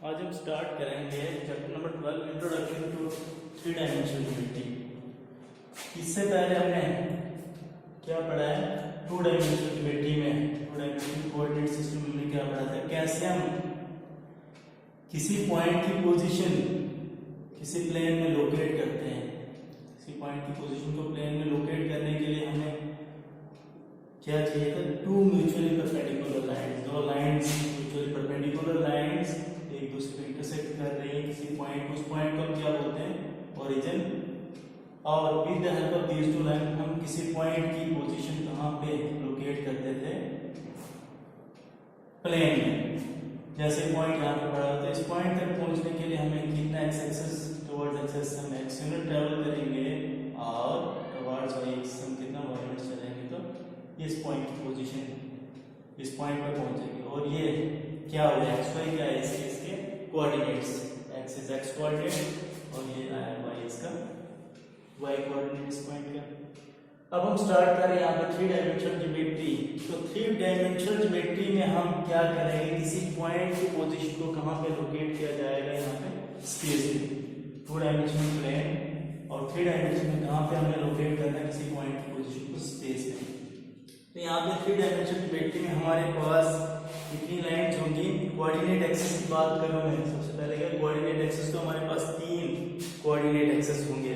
आज हम स्टार्ट करेंगे chapter number 12 introduction to three dimensional geometry. इससे पहले हमने क्या पढ़ा है? टू डायमेंशनल ज्योमेट्री में टू डायमेंशनल कोऑर्डिनेट सिस्टम में क्या पढ़ा था? कैसे हम किसी पॉइंट की पोजीशन किसी प्लेन में लोकेट करते हैं। किसी पॉइंट की पोजीशन को प्लेन में लोकेट करने के लिए हमें क्या चाहिए था? Two mutually perpendicular lines. दो लाइंस म्यूचुअली परपेंडिकुलर लाइंस एक दूसरे को इंटरसेक्ट कर रही है किसी पॉइंट। उस पॉइंट को हम क्या बोलते हैं? ओरिजिन। और with the help of these two line हम किसी पॉइंट की पोजीशन कहाँ पे लोकेट करते थे? प्लेन में। जैसे पॉइंट यहाँ पे पड़ा तो इस पॉइंट तक पहुंचने के लिए हमें कितना एक्स एक्सिस टुवर्ड्स एक्सिस हम एक्स यूनिट ट्रेवल करेंगे और टुवर्ड्स वाई एक्सिस हम कितना वाई यूनिट चलेंगे तो इस पॉइंट की पोजीशन इस पॉइंट पर पहुंचेंगे। और ये क्या हो गया? एक्स वाई क्या है? इसके coordinates. X is x coordinate और ये आया वाई इसका वाई कोऑर्डिनेट इस पॉइंट का। अब हम स्टार्ट करें यहाँ पे थ्री डायमेंशनल ज्योमेट्री। तो थ्री डायमेंशनल ज्योमेट्री में हम क्या करेंगे? किसी पॉइंट की पोजीशन को कहाँ पे लोकेट किया जाएगा? यहाँ पे स्पेस में। टू डायमेंशनल प्लेन और थ्री डायमेंशन में कहाँ पे हमें लोकेट करना है किसी पॉइंट की पोजीशन को? स्पेस में। तो यहाँ पे थ्री डायमेंशनल ज्योमेट्री में हमारे पास कितनी लाइंस होंगी? कोऑर्डिनेट एक्सिस की बात करूं मैं सबसे पहले क्या? कोऑर्डिनेट एक्सिस तो हमारे पास तीन कोऑर्डिनेट एक्सिस होंगे।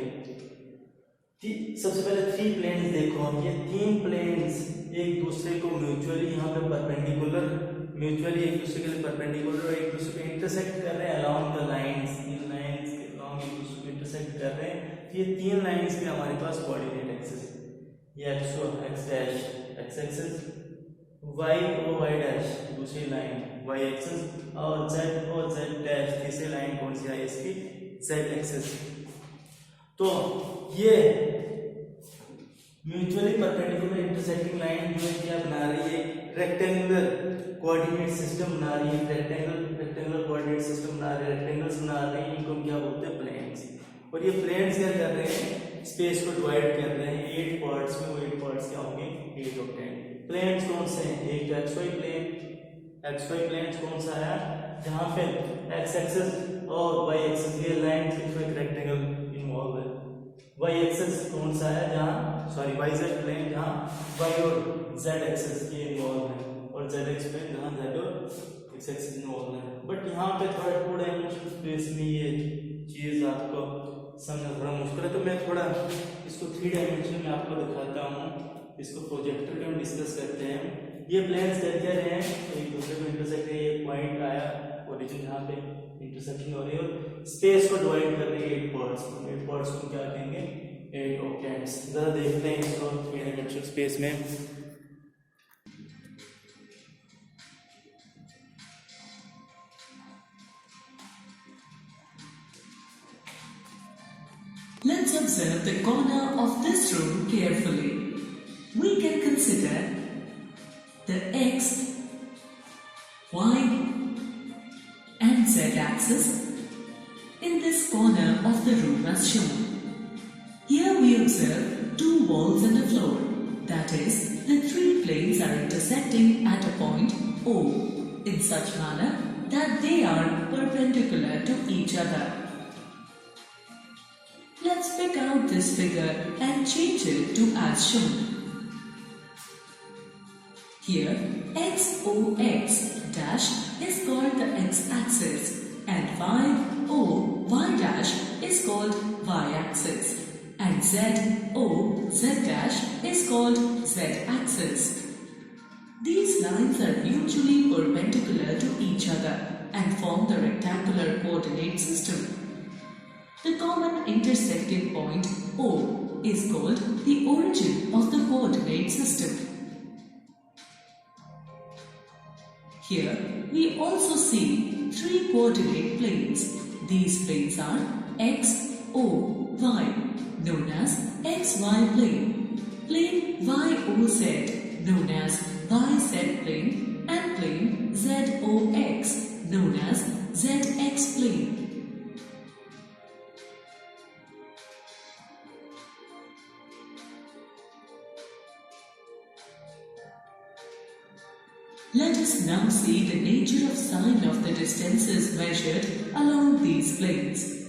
सबसे पहले थ्री प्लेन्स देखो हम। ये तीन प्लेन्स एक दूसरे को म्यूचुअली यहाँ पे परपेंडिकुलर म्यूचुअली एक दूसरे के लिए परपेंडिकुलर और एक दूसरे को इंटरसेक्ट कर रहे हैं अलोंग द लाइंस। तीन लाइंस के अलोंग एक दूसरे को इंटरसेक्ट कर रहे हैं। ये तीन लाइंस में हमारे पास कोऑर्डिनेट एक्सिस ये x dash x axis, y और y डैश दूसरी लाइन y एक्सिस और z डैश तीसरी लाइन कौन सी है इसकी? z axis. तो ये म्यूचुअली परपेंडिकुलर इंटरसेक्टिंग लाइन जो क्या बना रही है? रेक्टेंगुलर कोऑर्डिनेट सिस्टम बना रही है। रेक्टेंगुलर कोऑर्डिनेट सिस्टम बना रही है, रेक्टेंगल्स बना रही है। इनको हम क्या बोलते हैं? प्लेन्स। और ये प्लेन्स क्या कर रहे हैं? स्पेस को डिवाइड कर रहे हैं 8 पार्ट्स में। वो 8 पार्ट्स क्या होंगे? 8 और 10। प्लेन्स कौन से हैं? एक तो X Y plane. X Y plane कौन सा है? जहां पे एक्स एक्सिस और वाई एक्सिस ये लाइन में एक रेक्टेंगल इन्वॉल्व है। वाई एक्सिस कौन सा है? जहां सॉरी वाई जेड प्लेन जहां वाई और जेड एक्सिस ये इन्वॉल्व है और जेड एक्स प्लेन जहां जेड और एक्स एक्सिस इन्वॉल्व है। बट यहाँ पे थोड़ा टू डायमेंशनल स्पेस में ये चीज आपको समझना थोड़ा मुश्किल है, तो मैं थोड़ा इसको थ्री डायमेंशन में आपको दिखाता हूँ। इसको प्रोजेक्टर में हम डिस्कस करते हैं। ये प्लेन्स क्या कह रहे हैं? एक दूसरे को इंटरसेक्ट है। ये पॉइंट आया ओरिजिन जहाँ पे इंटरसेक्शन हो रही है और स्पेस को डिवाइड कर रही है 8 पार्ट्स को। 8 पार्ट्स को क्या कहेंगे? 8 ऑक्टेंट्स। जरा देखते हैं इसको थ्री डायमेंशनल स्पेस में। Let's observe the corner of this room carefully. We can consider the x, y and z axis in this corner of the room as shown. Here we observe two walls and a floor. That is, the three planes are intersecting at a point O in such manner that they are perpendicular to each other. Let's pick out this figure and change it to as shown. Here, XOX dash is called the x-axis and YOY dash is called y-axis and ZOZ dash is called z-axis. These lines are mutually perpendicular to each other and form the rectangular coordinate system. The common intersecting point O is called the origin of the coordinate system. Here we also see three coordinate planes. These planes are X, O, Y, known as XY plane, plane YOZ, known as YZ plane, and plane ZOX, known as ZX plane. Let us now see the nature of sine of the distances measured along these planes.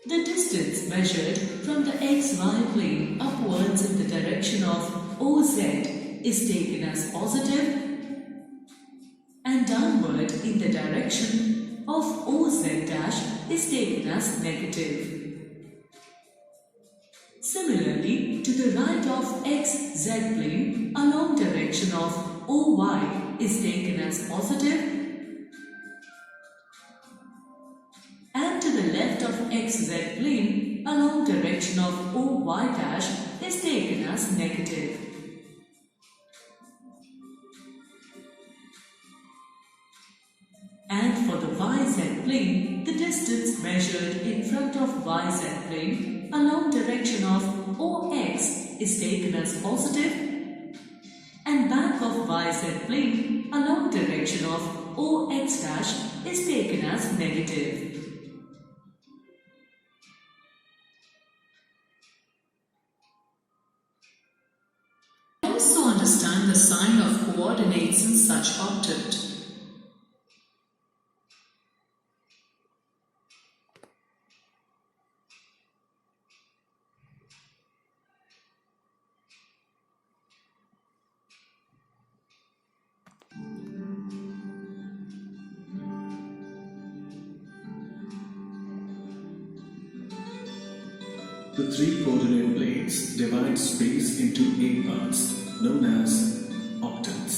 The distance measured from the xy plane upwards in the direction of OZ is taken as positive, and downward in the direction of OZ dash is taken as negative. Similarly, to the right of xz plane along direction of OY is taken as positive, and to the left of xz plane along direction of OY dash is taken as negative. And for the yz plane, the distance measured in front of yz plane along direction of OX is taken as positive, and back of yz plane along direction of OX dash is taken as negative. Also understand the sign of coordinates in such octant. The three coordinate planes divide space into 8 parts, known as octants.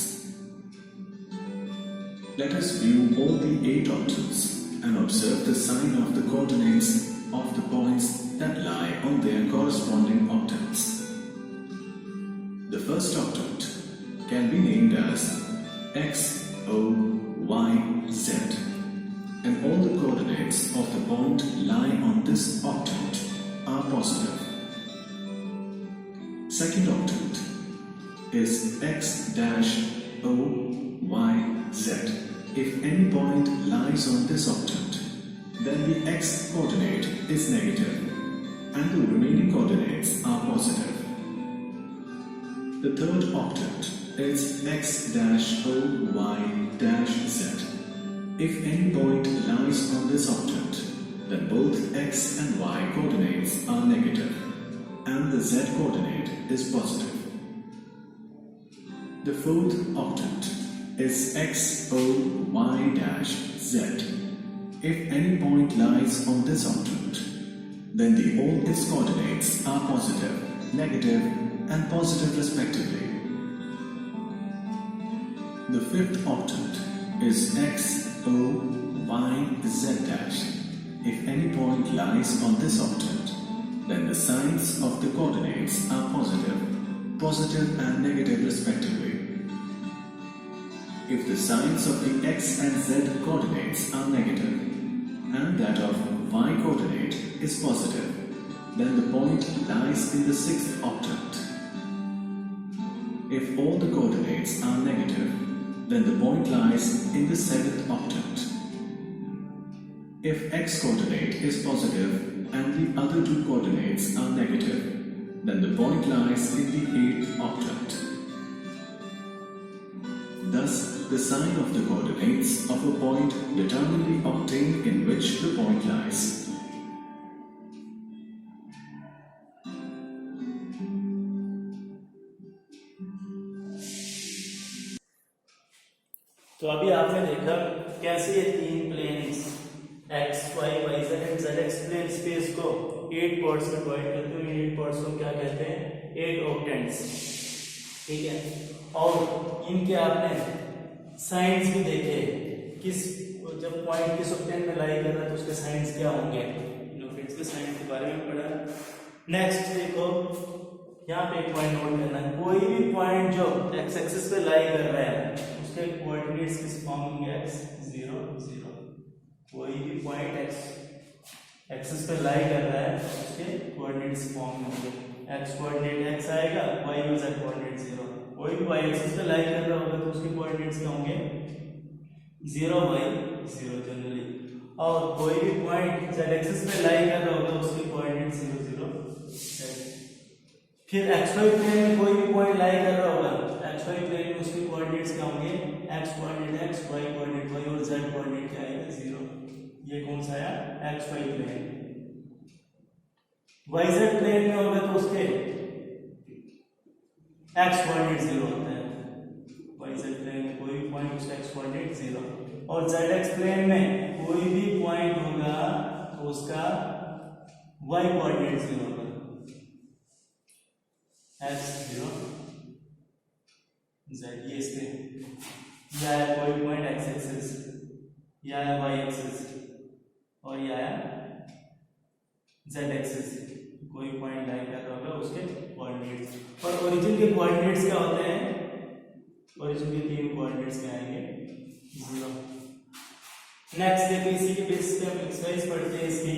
Let us view all the 8 octants and observe the sign of the coordinates of the points that lie on their corresponding octants. The first octant can be named as X, O, Y, Z, and all the coordinates of the point lie on this octant are positive. Second octant is X dash O Y Z. If any point lies on this octant, then the X coordinate is negative and the remaining coordinates are positive. The third octant is X dash O Y dash Z. If any point lies on this octant, then both x and y coordinates are negative and the z coordinate is positive. The fourth octant is x, o, y dash z. If any point lies on this octant, then all its coordinates are positive, negative and positive respectively. The fifth octant is x, o, y, z dash. If any point lies on this octant, then the signs of the coordinates are positive and negative respectively. If the signs of the x and z coordinates are negative and that of y coordinate is positive, then the point lies in the sixth octant. If all the coordinates are negative, then the point lies in the seventh octant. If x coordinate is positive and the other two coordinates are negative, then the point lies in the eighth octant. Thus, the sign of the coordinates of a point determine the octane in which the point lies. तो अभी आपने देखा कैसे ये तीन planes x, y, y, z and z X plane space को 8 parts में divide करते हैं। इन 8 पार्ट्स को क्या कहते हैं? 8 ऑक्टेंट्स। ठीक है, और इनके आपने साइंस भी देखे, किस जब पॉइंट किस ऑक्टेंट में लाई कर रहा है तो उसके साइंस क्या होंगे, इन ऑक्टेंट्स के साइंस के बारे में पढ़ा। नेक्स्ट देखो, यहाँ पे एक पॉइंट नोट करना है, कोई भी पॉइंट जो x एक्सिस पे लाई कर रहा है उसके कोऑर्डिनेट्स किस फॉर्म होंगे? x 0 0। कोई भी पॉइंट x एक्सिस पे लाई कर रहा है उसके कोऑर्डिनेट्स फॉर्म में होंगे। x कोऑर्डिनेट x आएगा, y और z कोऑर्डिनेट 0। कोई भी y एक्सिस पे लाई कर रहा होगा तो उसके कोऑर्डिनेट्स क्या होंगे? 0 y 0 जनरली। और कोई भी पॉइंट z एक्सिस पे लाई कर रहा होगा उसके कोऑर्डिनेट 0 0 z। फिर xy प्लेन में कोई भी पॉइंट लाई कर रहा होगा, xy प्लेन में उसके कोऑर्डिनेट्स क्या होंगे? X coordinate X, Y coordinate Y और जेड कोऑर्डिनेट क्या आएगा 0। ये कौन सा आया X Y plane. Y Z plane में होगा तो उसके एक्स कोऑर्डिनेट 0 होता है, वाई जेड प्लेन में कोई भी पॉइंट उसका एक्स कोऑर्डिनेट 0, और जेड एक्स प्लेन में कोई भी पॉइंट होगा तो उसका वाई कोऑर्डिनेट 0 होगा, एक्स 0 जेड। ये इसके यह है कोई पॉइंट एक्स एक्सिस, यह है वाई एक्सिस और यह है जेड एक्सिस, कोई पॉइंट लाई कर रहा होगा उसके कोऑर्डिनेट्स। और ओरिजिन के कोऑर्डिनेट्स क्या होते हैं, ओरिजिन के 3 कोऑर्डिनेट्स क्या आएंगे 0। नेक्स्ट देखो इसी के बेसिस पे हम एक्सरसाइज पढ़ते हैं इसकी।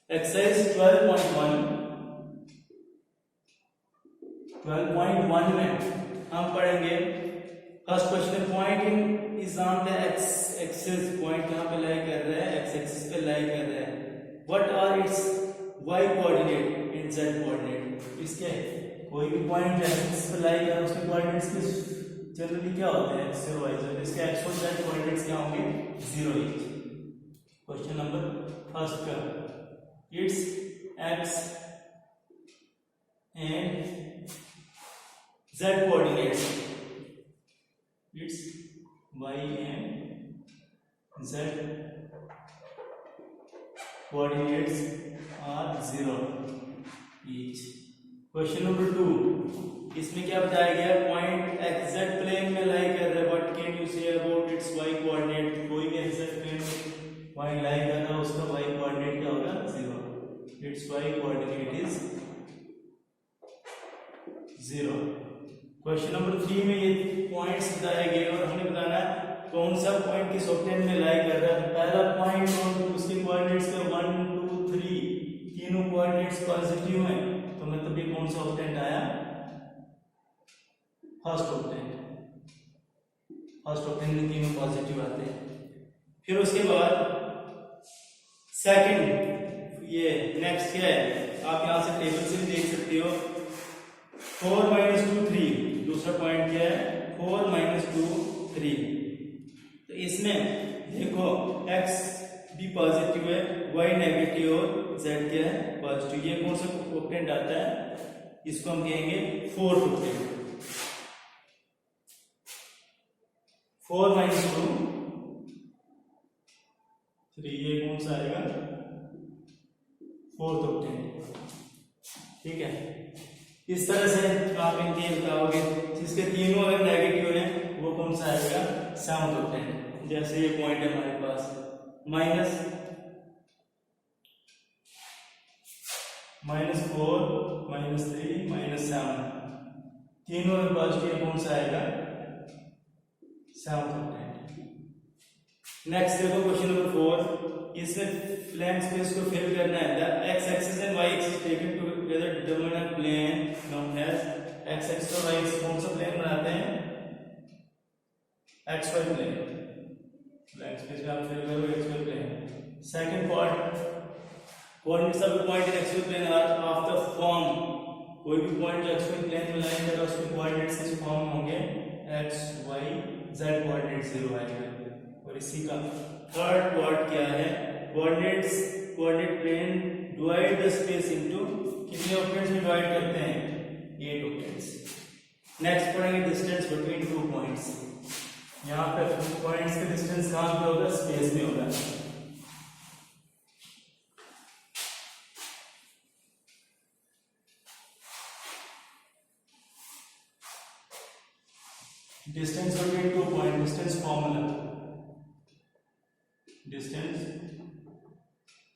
एक्सरसाइज 12.1 में हम पढ़ेंगे first question, point in is on the X axis, point कहां पे लाई कर रहा है एक्स एक्सिस पे लाई कर रहा है। What are its Y coordinate and Z coordinate, इसके कोई भी पॉइंट जो एक्सिस पे लाई कर रहा है उसके कोऑर्डिनेट्स के जनरली क्या होते हैं एक्स और वाई, तो इसके एक्स और जेड कोऑर्डिनेट्स क्या होंगे 0 ईच। क्वेश्चन नंबर फर्स्ट का it's x and Z coordinates, it's y and z coordinates are 0 each। Question number 2, इसमें क्या बताया गया, पॉइंट एक्स जेड प्लेन में लाई कर रहा है, what can you say about it's y coordinate, कोई भी एक्स जेड प्लेन में पॉइंट लाई कर रहा है उसका y कोऑर्डिनेट क्या होगा 0, it's y coordinate is 0। Question number 3 में ये पॉइंट्स बताए गए और हमें बताना है कौन सा पॉइंट किस ऑक्टेंट में लाई कर रहा है। तो पहला पॉइंट और उसके कोऑर्डिनेट्स के 1 2 3 तीनों कोऑर्डिनेट्स पॉजिटिव हैं, तो मतलब ये कौन सा ऑक्टेंट आया फर्स्ट ऑक्टेंट, फर्स्ट ऑक्टेंट में तीनों पॉजिटिव आते हैं। फिर उसके बाद सेकंड, ये नेक्स्ट क्या है, आप यहां से टेबल से भी देख सकते हो, 4 -2 3, दूसरा पॉइंट क्या है 4 -2 3। तो इसमें देखो x भी पॉजिटिव है, y नेगेटिव और z क्या है पॉजिटिव। ये कौन सा ऑक्टेंट आता है, इसको हम कहेंगे फोर्थ ऑक्टेंट। 4 -2 3, ये कौन सा आएगा फोर्थ ऑक्टेंट, ठीक है। इस तरह से आप इनके बताओगे, जिसके तीनों अगर नेगेटिव है वो कौन सा आएगा सेवंथ ऑक्टेंट। जैसे ये पॉइंट है हमारे पास -4 -3 -7, तीनों अगर पॉजिटिव कौन सा आएगा सेवंथ ऑक्टेंट। नेक्स्ट देखो क्वेश्चन नंबर 4, इसमें प्लेन स्पेस को फिल करना है। The X axis and Y axis taken together determine a plane known as X axis और वाई एक्सिस। कौन सा प्लेन बनाते हैं X Y plane, plane space में आप फिल करो X Y plane. Second part, coordinates of the point in X Y plane are of the form, कोई भी पॉइंट जो एक्स वाई प्लेन में लाइन कर रहा है उसके कोऑर्डिनेट्स किस फॉर्म में होंगे एक्स वाई जेड कोऑर्डिनेट 0 आएगा। और इसी का थर्ड पार्ट क्या है, coordinates coordinate plane divide the space into, कितने ऑक्टेंट्स में डिवाइड करते हैं 8 ऑक्टेंट्स। नेक्स्ट पढ़ेंगे डिस्टेंस बिटवीन 2 पॉइंट्स। यहां पे 2 पॉइंट्स का डिस्टेंस कहां पे होगा स्पेस में होगा। Distance between 2 point, distance formula, distance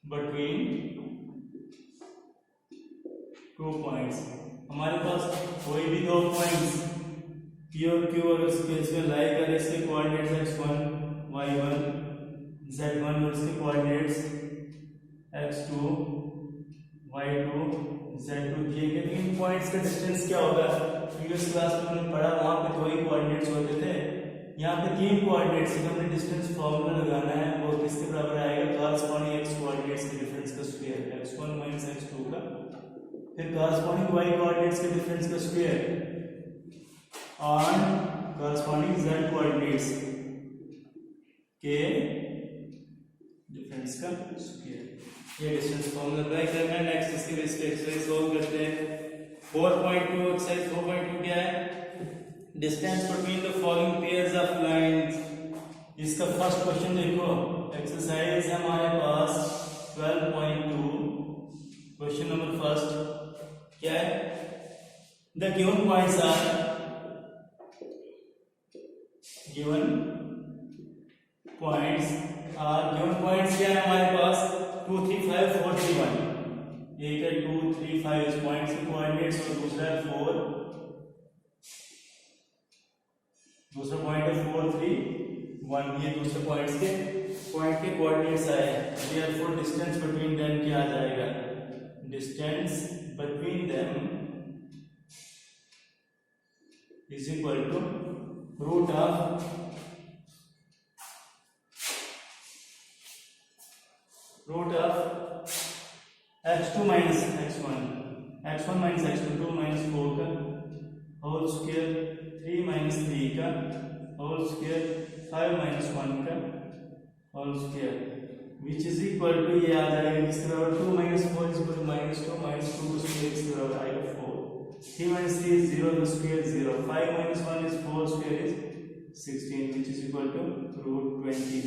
between 2 points. हमारे पास कोई भी 2 पॉइंट्स P और Q अगर स्पेस में लाई करें, इसके कोऑर्डिनेट्स x1 y1 z1 और इसके कोऑर्डिनेट्स x2 y2 z2 दिए गए, तो इन पॉइंट्स का डिस्टेंस क्या होगा। प्रीवियस क्लास में हमने पढ़ा, वहां पे 2 ही कोऑर्डिनेट्स होते थे, यहाँ पे 3 कोऑर्डिनेट्स से हमने डिस्टेंस फॉर्मूला लगाना है, वो किसके बराबर आएगा कॉरस्पॉन्डिंग x कोऑर्डिनेट्स के डिफरेंस का स्क्वायर, x1 - x2 का फिर कॉरस्पॉन्डिंग y कोऑर्डिनेट्स के डिफरेंस का square on corresponding z coordinates के डिफरेंस का स्क्वायर। ये डिस्टेंस फॉर्मूला अप्लाई करना है। नेक्स्ट इसके बेस पे एक्सरसाइज सॉल्व करते हैं। 4.2 एक्सरसाइज 4.2 क्या है? Distance between the following pairs of lines. इसका फर्स्ट क्वेश्चन देखो, एक्सरसाइज है हमारे पास 12.2। क्वेश्चन नंबर फर्स्ट क्या है? The given points are given points क्या है हमारे पास? 2 3 5 4 3 1। एक है 2 3 5 इस पॉइंट्स के कोऑर्डिनेट्स और दूसरा है 4, दूसरा पॉइंट है 4 3 1। ये दूसरे पॉइंट के कोऑर्डिनेट्स आए। देयरफॉर डिस्टेंस बिटवीन देम क्या आ जाएगा? Distance between them is equal to root of x2 minus x1 minus x2 2 minus 4 का होल स्क्वायर 3 minus 3 का होल स्क्वायर 5 minus 1 का whole square which is equal to ये आ जाएगा किस बराबर? 2 minus 4 is equal to minus 2 minus 2 का square किस बराबर आएगा? 4। 3 minus 3 is 0 का square 0। 5 minus 1 is 4 square is 16 which is equal to root 20।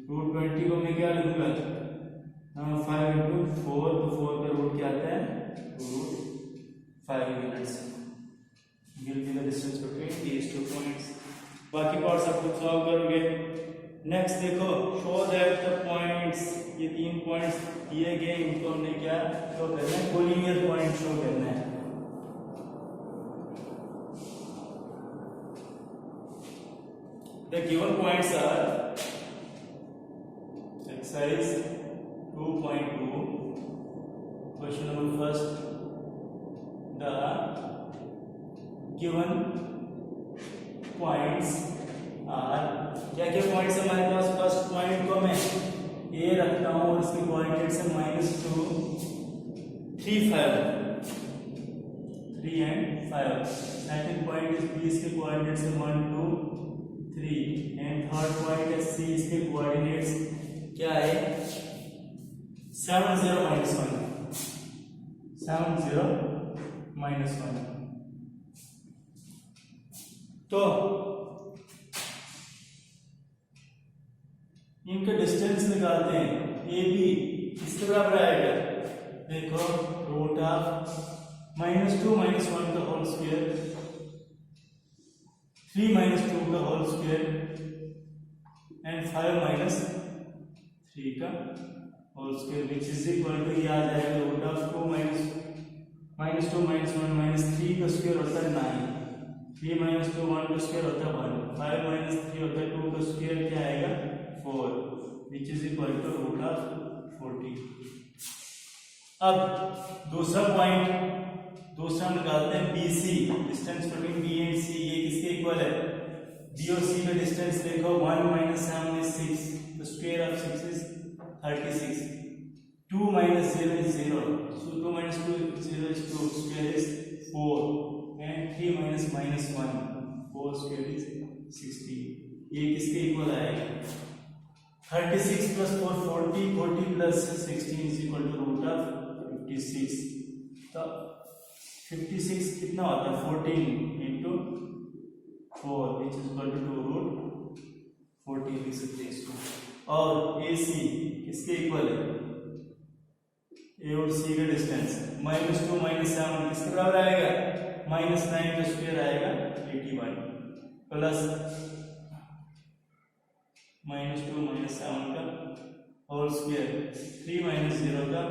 root 20 को मैं क्या लिखूंगा? 5 into 4 तो 4 का रूट क्या आता है? Root 5 units. will be the distance between these two points। बाकी पार्ट्स आप खुद सॉल्व करोगे। नेक्स्ट देखो, शो दैट द पॉइंट्स, ये 3 पॉइंट्स दिए गए, इनको हमने क्या शो करना है? कोलिनियर पॉइंट शो करना है। The given points are exercise 2.2 question number first, the given points are क्या क्या पॉइंट्स हमारे पास? फर्स्ट पॉइंट को मैं ए रखता हूं और इसके कोऑर्डिनेट्स है -2 3 5 3 and 5। Second point is B, इसके कोऑर्डिनेट्स है 1 2 3 एंड थर्ड पॉइंट है सी, इसके कोऑर्डिनेट्स क्या है? 7 0 minus 1 7 0 minus 1। तो इनका डिस्टेंस निकालते हैं। ए बी किसके बराबर आएगा? देखो, रूट ऑफ -2 minus 1 का होल स्क्वायर 3 minus 2 का होल स्क्वायर एंड 5 minus 3 का whole square which is equal to ये आ जाएगा रूट ऑफ 2 minus 1 minus 3 का स्क्वायर होता है 9, 3 minus 2 1 का स्क्वायर होता है 1, 5 minus 3 होता है 2 का स्क्वायर क्या आएगा? 4 which is equal to root of 40। अब दूसरा निकालते हैं BC, distance between B and C। ये किसके इक्वल है? B और C का डिस्टेंस देखो, 1 minus 7 is 6, the square of 6 is 36, 2 minus 0 is 0, so 2 minus 2 0 is 2, square is 4 and 3 minus -1 4 square is 16। ये किसके इक्वल आएगा? 36 plus 4 40, 40 plus 16 is equal to root of 56। तो 56 कितना होता है? 14 into 4 which is equal to 2 root 40 लिख सकते हैं इसको। और AC किसके इक्वल है? ए और सी का डिस्टेंस -2 - 7 किसके बराबर आएगा? -9 का स्क्वायर आएगा 81 प्लस -2 - 7 का होल स्क्वायर 3 - 0 का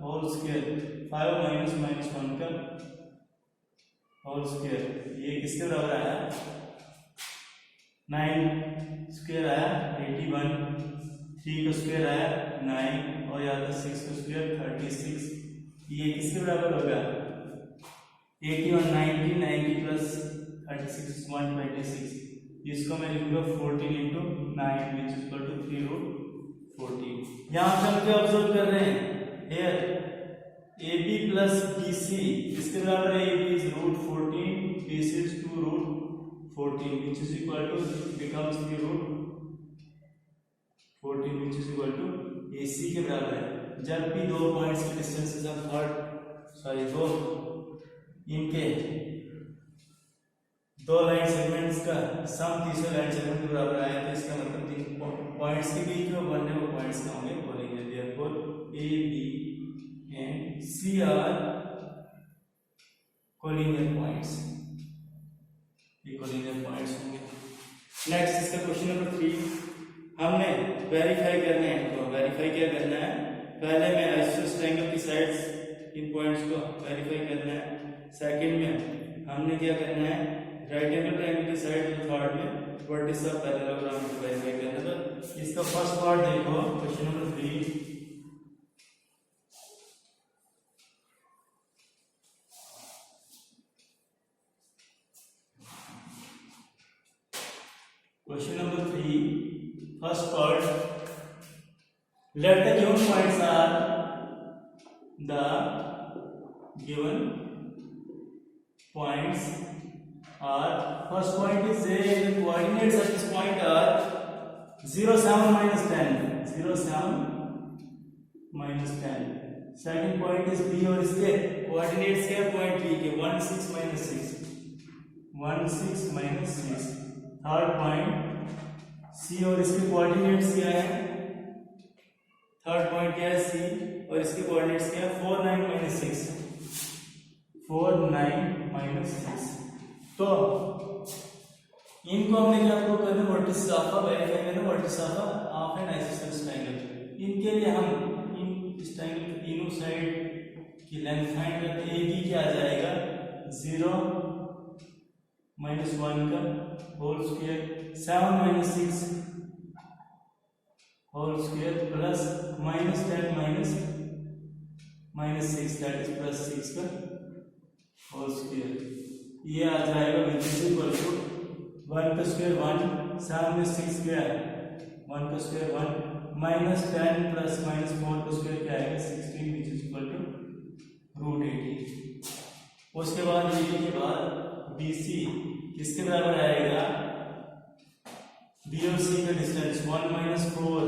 होल स्क्वायर 5 - -1 का होल स्क्वायर। ये किसके बराबर आया? 9 स्क्वायर आया 81, 3 का स्क्वायर आया 9 और यहाँ पर 6 का स्क्वायर 36। ये किसके बराबर होगा? 81 90 90 प्लस 36 126। इसको मैं लिखूंगा 14 into 9 which is equal to 3 root 14। यहाँ पे हम क्या ऑब्जर्व कर रहे हैं? Here A B plus B C इसके बराबर है, A B is root 14, B C is 2 root 14 which is equal to becomes the root 14 which is equal to A C के बराबर है। जब भी दो पॉइंट्स के डिस्टेंसेस ऑफ दो इनके दो लाइन सेगमेंट्स का सम तीसरे लाइन सेगमेंट के बराबर आए तो इसका मतलब तीन पॉइंट्स के बीच में बनने वो पॉइंट्स का होंगे collinear. Therefore A B and C are collinear points, ये कोलिनियर पॉइंट्स होंगे। नेक्स्ट इसका क्वेश्चन नंबर 3 हमने वेरीफाई करना है। तो वेरीफाई क्या करना है, पहले में आइसोसेलेस ट्रायंगल की साइड्स इन पॉइंट्स को वेरीफाई करना है। सेकंड में हमने क्या करना है, राइट एंगल ट्रायंगल की साइड जो थर्ड में वर्टिस ऑफ पैरेललोग्राम को वेरीफाई करना है। तो इसका फर्स्ट पार्ट देखो question number 3। Question number 3 first part, let the given points are the given points are first point is a, the coordinates of this point are 0 7 minus 10, 0 7 minus 10। second point is b और इसके coordinates क्या point b के 1 6 minus 6, 1 6 minus 6। Third point c और इसके coordinates क्या है, third point क्या है c और इसके कोऑर्डिनेट्स क्या है 4 9 minus 6, 4 9 minus 6। तो इनको हमने क्या आपको करना वर्टिस ऑफ वेरीफाई करना vertices of an isosceles triangle. इनके लिए हम इन इस ट्रायंगल के तीनों साइड की लेंथ फाइंड करते हैं। ए बी क्या आ जाएगा 0 -1 का whole square, 7 minus 6 whole square plus -10 minus 6 that is plus 6 का होल स्क्वायर। ये आ जाएगा विच इज इक्वल टू 1 का स्क्वायर 1, 7 में 6 गया 1 का स्क्वायर 1 -10 प्लस -4 का स्क्वायर क्या आएगा 16 which is equal to root 80। उसके बाद ये के बाद BC किसके बराबर आएगा, बी और सी का डिस्टेंस 1 minus 4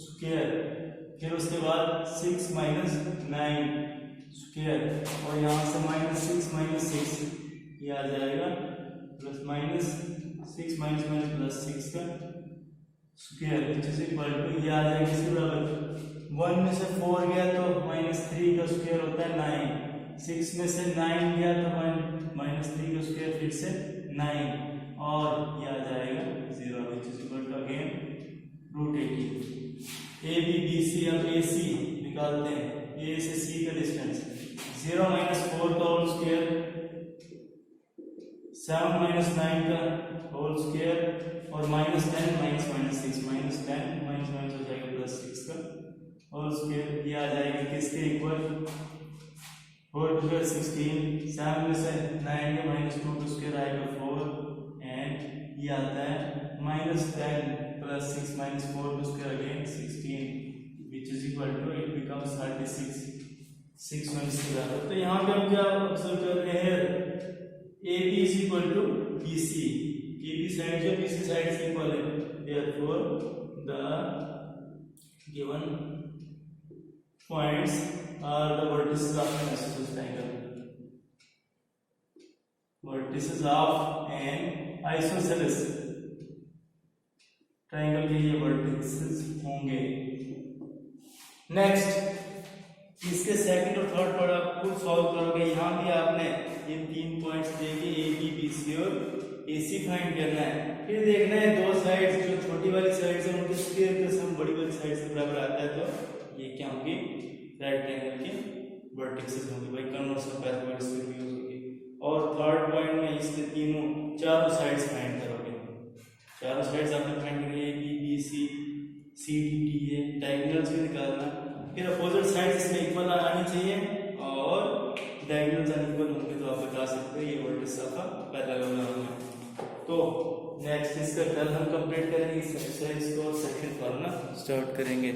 स्क्वायर, फिर उसके बाद 6 minus 9 स्क्वायर और यहाँ से -6 minus 6 ये आ जाएगा प्लस -6 minus प्लस 6 का square which is equal to ये आ जाएगा इसके बराबर 1 में से 4 गया तो -3 का स्क्वायर होता है 9, 6 में से 9 गया तो -3 का स्क्वायर फिर से 9 और ये आ जाएगा 0 which is equal to again root 80। A B B C अब ए सी निकालते हैं, ए से सी का डिस्टेंस 0 -4 का होल स्क्वायर, 7 -9 का होल स्क्वायर और -10 -6 -10 हो जाएगा प्लस 6 का होल स्क्वायर। ये आ जाएगा किसके इक्वल 4 2 16, 7 में से 9 में -2 का स्क्वायर आएगा 4 एंड ये आता है -10 प्लस 6 -4 का square again 16 which is equal to it becomes 36 6 1 इसके बराबर। तो यहाँ पे हम क्या ऑब्जर्व कर रहे हैं, A B is equal to B C, A B side जो बी सी साइड से इक्वल है, therefore the given points are the vertices of an isosceles triangle. Vertices of an isosceles triangle के लिए vertices होंगे। Next इसके second और third part आप खुद सॉल्व करोगे। यहाँ भी आपने ये 3 पॉइंट्स देके ए बी बी सी और ए सी फाइंड करना है। फिर देखना है दो साइड्स जो छोटी वाली साइड से उनके स्क्वायर का सम बड़ी वाली साइड से बराबर आता है, तो ये क्या होंगे राइट ट्रायंगल के वर्टिसेस होंगे भाई, कन्वर्स ऑफ पैराबोलिक्स भी यूज होगी। और थर्ड पॉइंट में इसके तीनों चारों साइड्स फाइंड करोगे, चारों साइड्स आपने फाइंड करी, A B B C C D D है, डायगोनल्स भी निकालना, फिर अपोजिट साइड्स इसमें इक्वल आनी चाहिए और डायगोनल्स अनइक्वल होंगे तो आप बता सकते हो ये वर्टिस ऑफ पैरेललोग्राम है। तो नेक्स्ट इसका कल हम कंप्लीट करेंगे, इस एक्सरसाइज को सेकंड पढ़ना स्टार्ट करेंगे।